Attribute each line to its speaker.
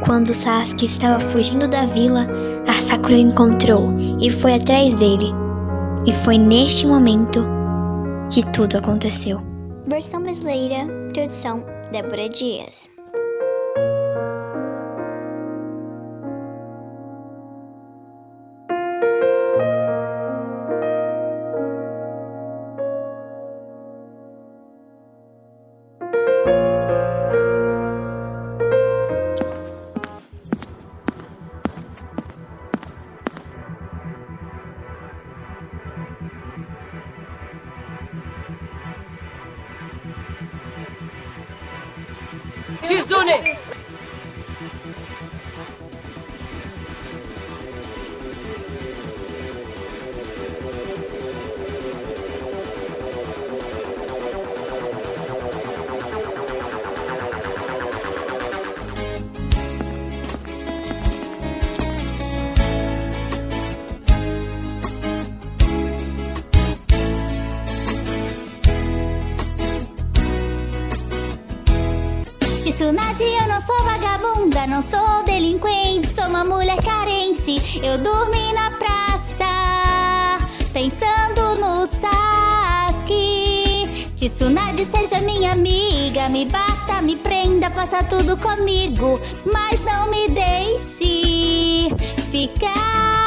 Speaker 1: Quando Sasuke estava fugindo da vila, a Sakura o encontrou e foi atrás dele. E foi neste momento que tudo aconteceu. Versão brasileira, produção Débora Dias.
Speaker 2: Shizune!
Speaker 3: Tsunade, eu não sou vagabunda, não sou delinquente, sou uma mulher carente. Eu dormi na praça, pensando no Sasuke. Tsunade, seja minha amiga, me bata, me prenda, faça tudo comigo, mas não me deixe ficar.